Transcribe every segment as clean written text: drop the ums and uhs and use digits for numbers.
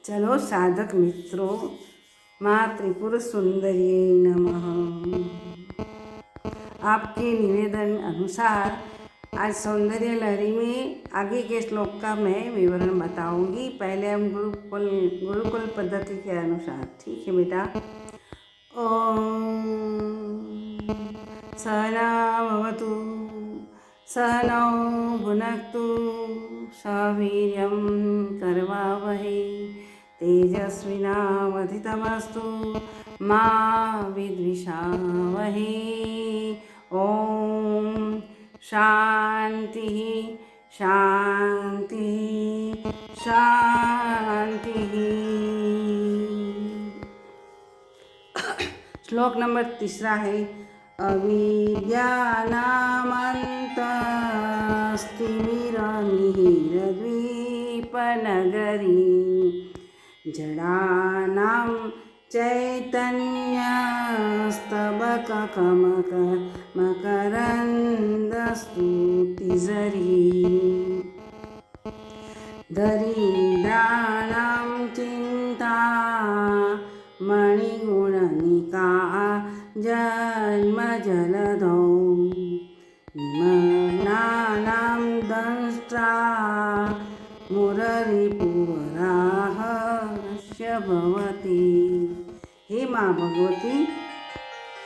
चलो साधक मित्रों, माँ त्रिपुर सुंदरी नमः। आपके निवेदन अनुसार आज सौंदर्य लहरी में आगे के श्लोक का मैं विवरण बताऊंगी। पहले हम गुरुकुल पद्धति के अनुसार, ठीक है बेटा। ओम सहना भवतु सहनौ भुनक्तु सह वीर्यं करवावहै तेजस्विनावधितमस्तु मा विद्विषावहै। ओम शांति शांति शांति। श्लोक नंबर 3 है अविद्यानामन्तस्तिमिरमिहिरद्वीपनगरी जडानां चैतन्यस्तबकमकरन्दस्तुतिझरी दरिद्राणां चिन्तामणिगुणनिका जन्मजलधौ निमग्नानां दंष्ट्रा मुररिपुवराहस्य भवति। हे माँ भगवती,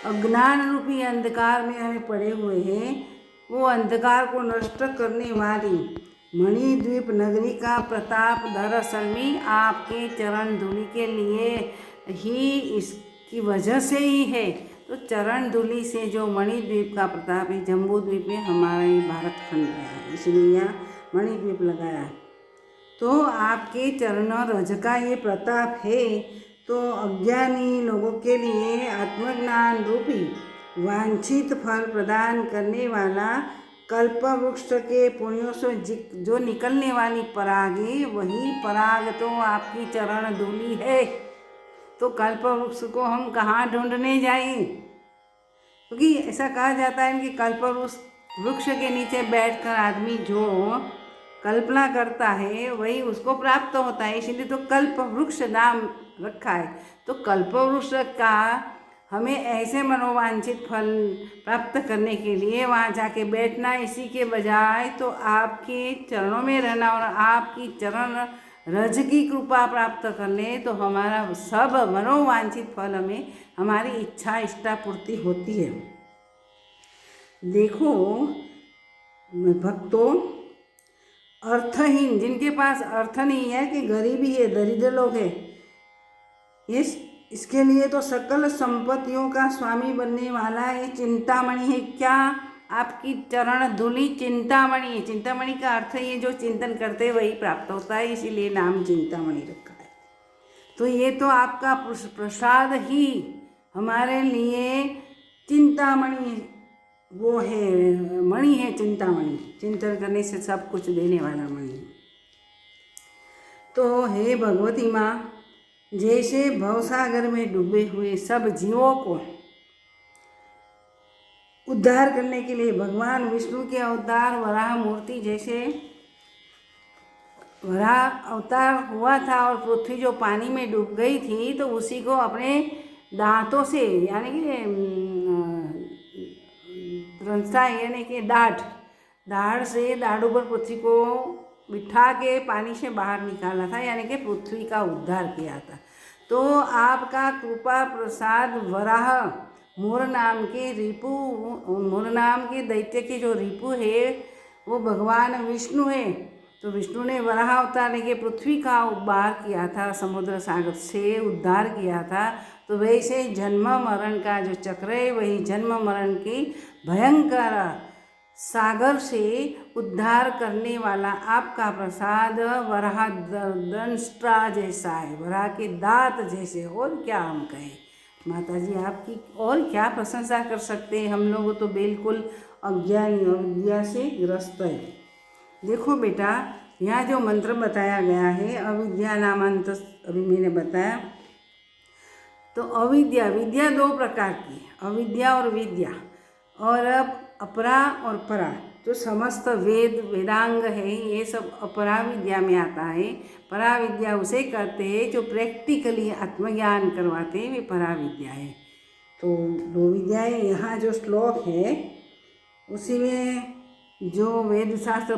अज्ञान रूपी अंधकार में हमें पड़े हुए हैं, वो अंधकार को नष्ट करने वाली मणिद्वीप नगरी का प्रताप दरअसल में आपके चरण धूलि के लिए ही, इसकी वजह से ही है। तो चरण धूलि से जो मणिद्वीप का प्रताप है, जम्बू द्वीप में हमारा ये भारत खंड है, इसलिए यहाँ मणिद्वीप लगाया है। तो आपके चरण रज का ये प्रताप है। तो अज्ञानी लोगों के लिए आत्मज्ञान रूपी वांछित फल प्रदान करने वाला कल्प वृक्ष के पुण्यों से जो निकलने वाली पराग है, वही पराग तो आपकी चरण धूलि है। तो कल्प वृक्ष को हम कहाँ ढूंढने जाएं? क्योंकि ऐसा कहा जाता है कि कल्प वृक्ष के नीचे बैठकर आदमी जो कल्पना करता है वही उसको प्राप्त होता है, इसलिए तो कल्प वृक्ष नाम रखा है। तो कल्प वृक्ष का हमें ऐसे मनोवांछित फल प्राप्त करने के लिए वहाँ जाके बैठना, इसी के बजाय तो आपके चरणों में रहना और आपकी चरण रज की कृपा प्राप्त कर ले, तो हमारा सब मनोवांछित फल हमें, हमारी इच्छा इष्टापूर्ति होती है। देखो भक्तों, अर्थहीन, जिनके पास अर्थ नहीं है, कि गरीबी है, दरिद्र लोग हैं, इसके लिए तो सकल संपत्तियों का स्वामी बनने वाला ये चिंतामणि है। क्या? आपकी चरण धूलि चिंतामणि है। चिंतामणि का अर्थ ये जो चिंतन करते वही प्राप्त होता है, इसीलिए नाम चिंतामणि रखा है। तो ये तो आपका प्रसाद ही हमारे लिए चिंतामणि, वो है मणि है, चिंतामणि, चिंतन करने से सब कुछ देने वाला मणि। तो हे भगवती माँ, जैसे भवसागर में डूबे हुए सब जीवों को उद्धार करने के लिए भगवान विष्णु के अवतार वराह मूर्ति, जैसे वराह अवतार हुआ था और पृथ्वी जो पानी में डूब गई थी, तो उसी को अपने दांतों से, यानी कि द्रंसा, यानी कि दाढ़ से दाढ़ों पर पृथ्वी को बिठा के पानी से बाहर निकाला था, यानी कि पृथ्वी का उद्धार किया था। तो आपका कृपा प्रसाद वराह मोर नाम के दैत्य के जो रिपु है, वो भगवान विष्णु है। तो विष्णु ने वराह अवतार लेके पृथ्वी का उद्धार किया था, समुद्र सागर से उद्धार किया था। तो वैसे जन्म मरण का जो चक्र है, वही जन्म मरण की भयंकर सागर से उद्धार करने वाला आपका प्रसाद वराह दंष्ट्रा जैसा है, वराह के दांत जैसे। और क्या हम कहें माता जी, आपकी और क्या प्रशंसा कर सकते हैं। हम लोग तो बिल्कुल अज्ञानी और विद्या से ग्रस्त है। देखो बेटा, यहाँ जो मंत्र बताया गया है, अविद्या नामांत, अभी मैंने बताया। तो अविद्या, विद्या 2 प्रकार की, अविद्या और विद्या, और अब अपरा और परा। जो समस्त वेद वेदांग है ये सब अपरा विद्या में आता है। परा विद्या उसे कहते हैं जो प्रैक्टिकली आत्मज्ञान करवाते हैं, वे परा विद्या है। तो दो विद्याएँ यहाँ जो श्लोक है उसी में जो वेद शास्त्र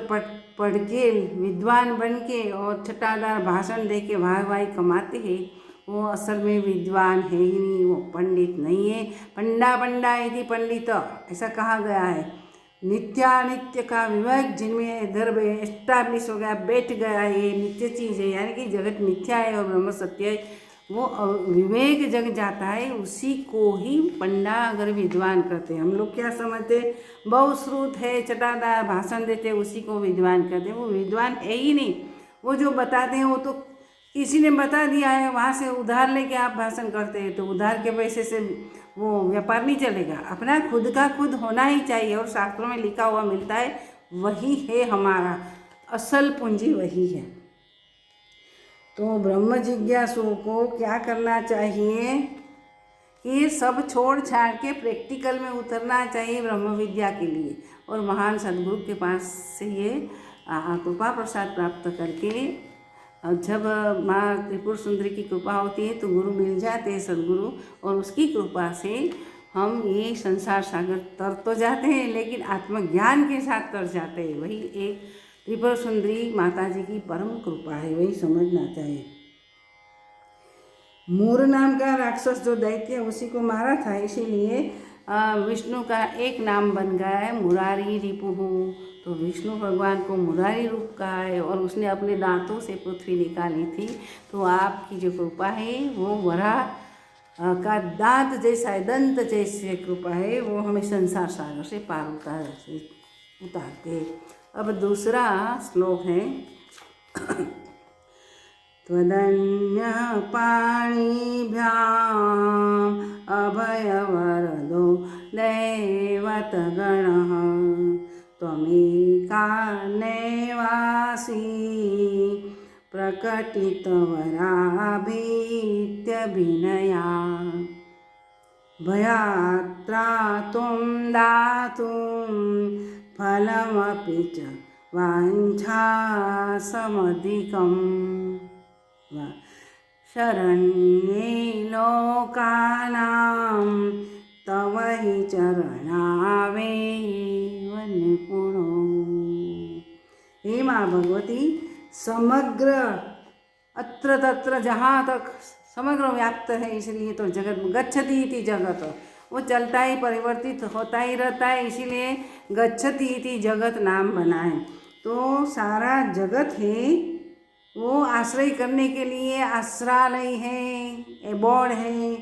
पढ़ के विद्वान बन के और छटादार भाषण दे के वाहवाही कमाते हैं, वो असल में विद्वान है ही नहीं, वो पंडित नहीं है। पंडा पंडा इति पंडित ऐसा कहा गया है। नित्यानित्य का विवेक जिनमें इधर एस्टैब्लिश हो गया, बैठ गया, ये नित्य चीज़ है, यानी कि जगत मिथ्या है और ब्रह्म सत्य है, वो विवेक जग जाता है, उसी को ही पंडा अगर विद्वान करते हैं। हम लोग क्या समझते, बहुश्रुत है, चटादार भाषण देते, उसी को विद्वान कहते हैं। वो विद्वान है ही नहीं। वो जो बताते हैं वो तो किसी ने बता दिया है, वहाँ से उधार लेके आप भाषण करते हैं, तो उधार के पैसे से वो व्यापार नहीं चलेगा। अपना खुद का खुद होना ही चाहिए, और शास्त्रों में लिखा हुआ मिलता है, वही है हमारा असल पूंजी, वही है। तो ब्रह्म जिज्ञासु को क्या करना चाहिए कि सब छोड़ छाड़ के प्रैक्टिकल में उतरना चाहिए ब्रह्म विद्या के लिए, और महान सद्गुरु के पास से ये कृपा प्रसाद प्राप्त करके, जब माँ त्रिपुर सुंदरी की कृपा होती है तो गुरु मिल जाते हैं, सद्गुरु, और उसकी कृपा से हम ये संसार सागर तर तो जाते हैं, लेकिन आत्मज्ञान के साथ तर जाते हैं। वही एक त्रिपुर सुंदरी माता जी की परम कृपा है, वही समझना चाहिए। मूर नाम का राक्षस जो दैत्य उसी को मारा था, इसीलिए विष्णु का एक नाम बन गया है मुरारी रिपुहु। तो विष्णु भगवान को मुरारी रूप कहा है, और उसने अपने दांतों से पृथ्वी निकाली थी। तो आपकी जो कृपा है वो वराह का दांत जैसा है, दंत जैसे कृपा है, वो हमें संसार सागर से पार उतारते। अब दूसरा श्लोक है त्वदन्य पाणिभ्याम अभयवरदो दैवतगणः त्वमेका नैवासि प्रकटितवराभीत्यभिनया भयात्रातुं दातुं फलमपि च वाञ्छासमधिकम् शरण्ये लोकानां तव हि चरणावेव निपुणो। हे माँ भगवती, समग्र अत्र तत्र जहाँ तक समग्र व्याप्त है, इसलिए तो जगत गच्छति इति जगत, वो चलता ही परिवर्तित होता ही रहता है, इसीलिए गच्छति इति जगत नाम बना है। तो सारा जगत है वो आश्रय करने के लिए आश्रालय है, एबोर्ड है।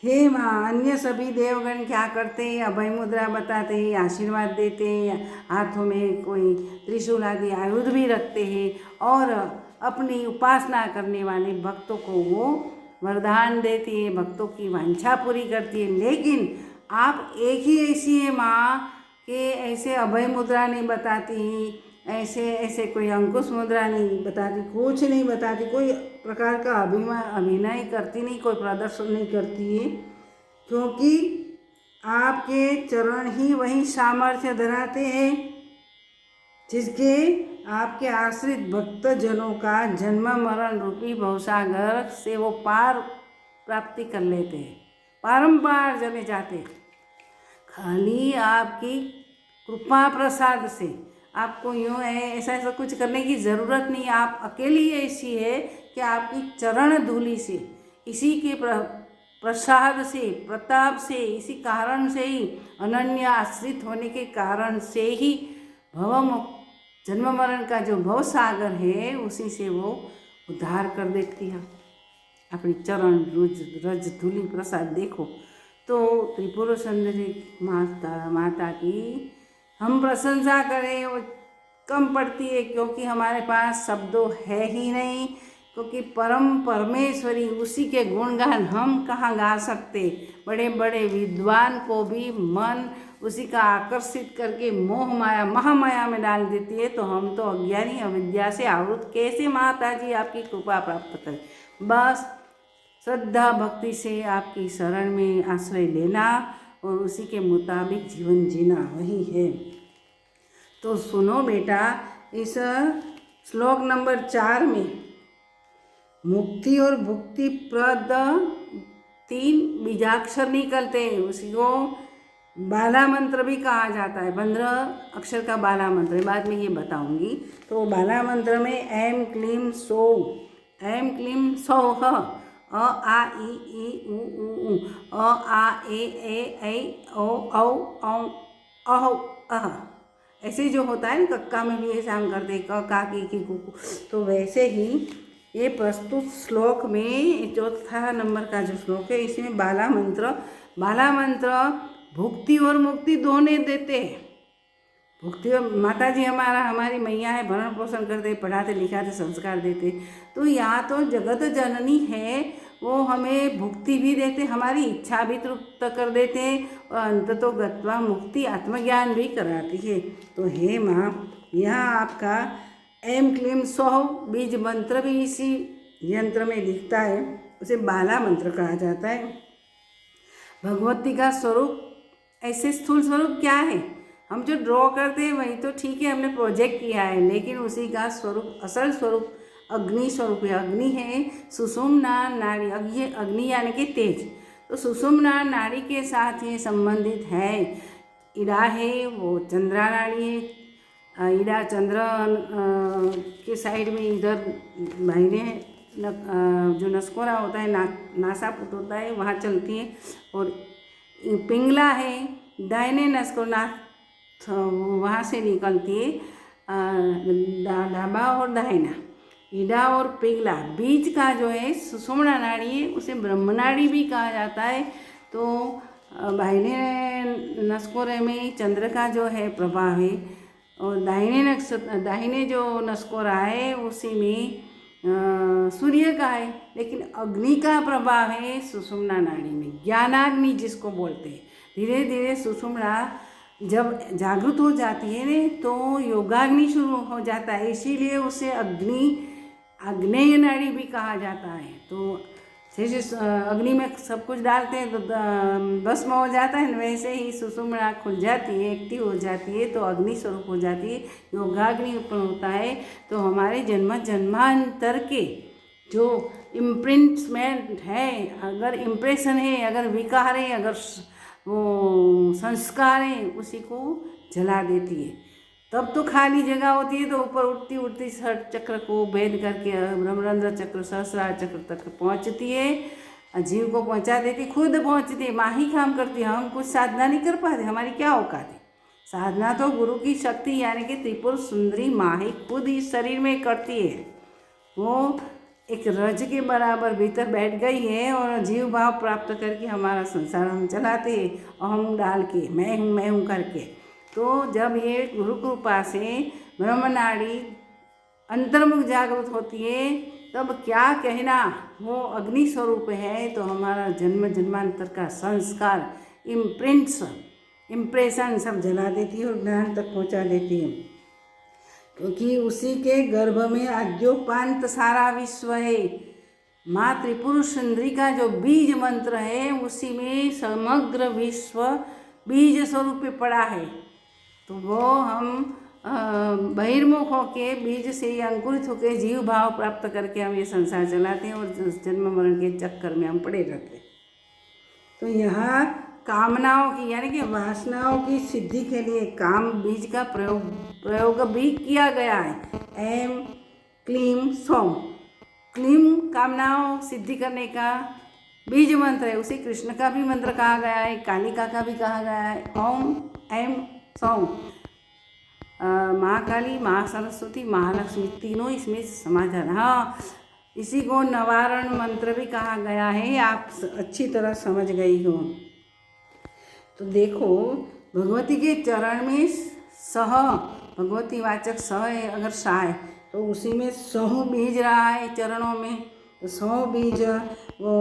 हे माँ, अन्य सभी देवगण क्या करते हैं, अभय मुद्रा बताते हैं, आशीर्वाद देते हैं, हाथों में कोई त्रिशूल आदि आयुध भी रखते हैं, और अपनी उपासना करने वाले भक्तों को वो वरदान देती है, भक्तों की वांछा पूरी करती है। लेकिन आप एक ही ऐसी है माँ कि ऐसे अभय मुद्रा नहीं बताती, ऐसे कोई अंकुश मुद्रा नहीं बताती, कुछ नहीं बताती, कोई प्रकार का अभिनय करती नहीं, कोई प्रदर्शन नहीं करती है, क्योंकि आपके चरण ही वही सामर्थ्य धराते हैं जिसके आपके आश्रित भक्तजनों का जन्म मरण रूपी भवसागर से वो पार प्राप्ति कर लेते हैं, पारंपार चले जाते। खाली आपकी कृपा प्रसाद से आपको यूँ है ऐसा कुछ करने की ज़रूरत नहीं। आप अकेली ऐसी है कि आपकी चरण धूलि से, इसी के प्रसाद से, प्रताप से, इसी कारण से ही, अनन्य आश्रित होने के कारण से ही जन्म मरण का जो भव सागर है उसी से वो उद्धार कर देती है। अपनी चरण रज धूलि प्रसाद देखो। तो त्रिपुर सुंदरी माता की हम प्रशंसा करें वो कम पड़ती है, क्योंकि हमारे पास शब्दों है ही नहीं, क्योंकि परम परमेश्वरी उसी के गुणगान हम कहाँ गा सकते। बड़े बड़े विद्वान को भी मन उसी का आकर्षित करके मोह माया महामाया में डाल देती है। तो हम तो अज्ञानी अविद्या से आवृत कैसे माता जी आपकी कृपा प्राप्त करें। बस श्रद्धा भक्ति से आपकी शरण में आश्रय लेना और उसी के मुताबिक जीवन जीना, वही है। तो सुनो बेटा, इस श्लोक नंबर 4 में मुक्ति और भुक्ति प्रद 3 बीजाक्षर निकलते हैं, उसी को बाला मंत्र भी कहा जाता है। 15 अक्षर का बाला मंत्र, बाद में ये बताऊंगी। तो बाला मंत्र में ऐम क्लीम सौ, ऐम क्लीम सौः, अ आ इ ई उ ऊ, अ आ ए ऐ ओ औ औ अह अह, ऐसे जो होता है ना, कक्का में भी ऐसा हम करते क का की कुकू, तो वैसे ही ये प्रस्तुत श्लोक में 4था नंबर का जो श्लोक है, इसमें बाला मंत्र भुक्ति और मुक्ति दोनों देते हैं। भुक्ति और माता जी हमारी मैया है, भरण पोषण करते, पढ़ाते लिखाते, संस्कार देते। तो यहाँ तो जगत जननी है, वो हमें भुक्ति भी देते, हमारी इच्छा भी तृप्त कर देते और अंततो गत्वा मुक्ति आत्मज्ञान भी कराती है। तो हे माँ, यहाँ आपका ऐम क्लीम सौः बीज मंत्र भी इसी यंत्र में दिखता है, उसे बाला मंत्र कहा जाता है। भगवती का स्वरूप ऐसे स्थूल स्वरूप क्या है, हम जो ड्रॉ करते हैं वही तो ठीक है, हमने प्रोजेक्ट किया है, लेकिन उसी का स्वरूप, असल स्वरूप अग्नि स्वरूप है। अग्नि है सुषुम्ना नाड़ी, ये अग्नि यानी कि तेज। तो सुषुम्ना नाड़ी के साथ ये संबंधित है। इड़ा है वो चंद्रा नाड़ी है, इड़ा चंद्र के साइड में इधर बाहिने जो नसकोरा होता है, नासापुट होता है, वहाँ चलती है। और पिंगला है दाहिने नसकोरा, वहाँ से निकलती है डाबा और दाहिना। ईडा और पिंगला बीच का जो है सुषुम्ना नाड़ी है, उसे ब्रह्मनाड़ी भी कहा जाता है। तो बाहिने नसकोरे में चंद्र का जो है प्रभाव है, और दाहिने जो नसकोरा है उसी में सूर्य का है, लेकिन अग्नि का प्रभाव है सुषुम्ना नाड़ी में, ज्ञानाग्नि जिसको बोलते हैं। धीरे धीरे सुषुम्ना जब जागृत हो जाती है ना, तो योगाग्नि शुरू हो जाता है, इसीलिए उसे आग्नेय नाड़ी भी कहा जाता है। तो जैसे अग्नि में सब कुछ डालते हैं तो भस्म हो जाता है, वैसे ही सुषुम्ना खुल जाती है, एक्टिव हो जाती है, तो अग्नि स्वरूप हो जाती है, योगाग्नि उत्पन्न होता है। तो हमारे जन्मांतर के जो इम्प्रिंट्समेंट है, अगर इम्प्रेशन है, अगर विकार है, अगर वो संस्कार है, उसी को जला देती है। तब तो खाली जगह होती है, तो ऊपर उठती उठती षट चक्र को भेद करके ब्रह्मरंध्र चक्र, सहस्रार चक्र तक पहुंचती है, जीव को पहुंचा देती, खुद पहुंचती है, माँ ही काम करती है। हम कुछ साधना नहीं कर पाते, हमारी क्या औकात है। साधना तो गुरु की शक्ति यानी कि त्रिपुर सुंदरी माँ ही खुद इस शरीर में करती है। वो एक रज के बराबर भीतर बैठ गई है और जीव भाव प्राप्त करके हमारा संसार हम चलाते हैं, अहम डाल के, मैं हूँ करके। तो जब ये गुरु कृपा से ब्रह्मनाड़ी अंतर्मुख जागृत होती है, तब क्या कहना, वो अग्नि स्वरूप है। तो हमारा जन्म जन्मांतर का संस्कार, इम्प्रेशन सब जला देती है और ज्ञान तक पहुँचा देती है, क्योंकि उसी के गर्भ में आद्योपांत सारा विश्व है। माँ त्रिपुर सुंदरी का जो बीज मंत्र है, उसी में समग्र विश्व बीज स्वरूप में पड़ा है। तो वो हम बहिर्मुख होके बीज से ही अंकुरित होकर जीव भाव प्राप्त करके हम ये संसार चलाते हैं और जन्म मरण के चक्कर में हम पड़े रहते हैं। तो यहाँ कामनाओं की यानी कि वासनाओं की सिद्धि के लिए काम बीज का प्रयोग भी किया गया है। ऐम क्लीम सौम, क्लीम कामनाओं सिद्धि करने का बीज मंत्र है, उसे कृष्ण का भी मंत्र कहा गया है, कालिका का भी कहा गया है। ओम ऐम सौम, महाकाली, महासरस्वती, महालक्ष्मी तीनों इसमें समाधान। हाँ, इसी को नवारण मंत्र भी कहा गया है, आप अच्छी तरह समझ गई हो। तो देखो, भगवती के चरण में सह, भगवती वाचक स है, अगर सा है तो उसी में सह बीज रहा है चरणों में। तो सौ बीज वो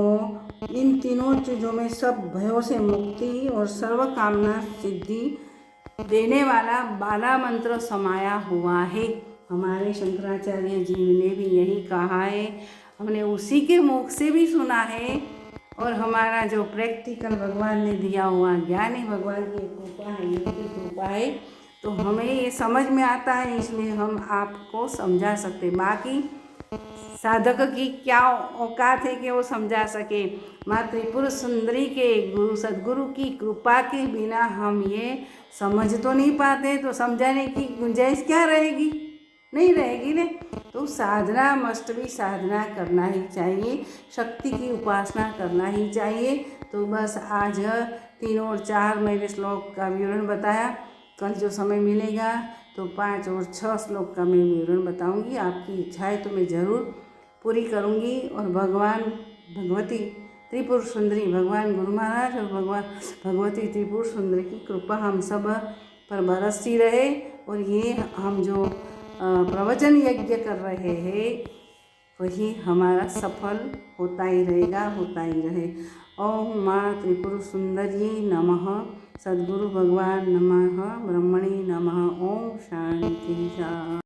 इन तीनों चीज़ों में सब भयों से मुक्ति और सर्व कामना सिद्धि देने वाला बाला मंत्र समाया हुआ है। हमारे शंकराचार्य जी ने भी यही कहा है, हमने उसी के मुख से भी सुना है, और हमारा जो प्रैक्टिकल भगवान ने दिया हुआ ज्ञान ही भगवान की कृपा है, ये कृपा है। तो हमें ये समझ में आता है, इसलिए हम आपको समझा सकते। बाकी साधक की क्या औकात है कि वो समझा सके। माँ त्रिपुर सुंदरी के गुरु सद्गुरु की कृपा के बिना हम ये समझ तो नहीं पाते, तो समझाने की गुंजाइश क्या रहेगी, नहीं रहेगी ने। तो साधना मस्ट भी साधना करना ही चाहिए, शक्ति की उपासना करना ही चाहिए। तो बस आज 3 और 4 मैंने श्लोक का विवरण बताया। कल जो समय मिलेगा तो 5 और 6 श्लोक का मैं विवरण बताऊंगी। आपकी इच्छा है तो मैं ज़रूर पूरी करूंगी। और भगवान भगवती त्रिपुर सुंदरी, भगवान गुरु महाराज और भगवान भगवती त्रिपुर सुंदरी की कृपा हम सब पर बरसती रहे। और ये हम जो प्रवचन यज्ञ कर रहे हैं वही हमारा सफल होता ही रहेगा, होता ही रहे। ओम माँ त्रिपुर सुंदरी नमः, सद्गुरु भगवान नमः, ब्रह्मणे नमः। ओम शांति शांति।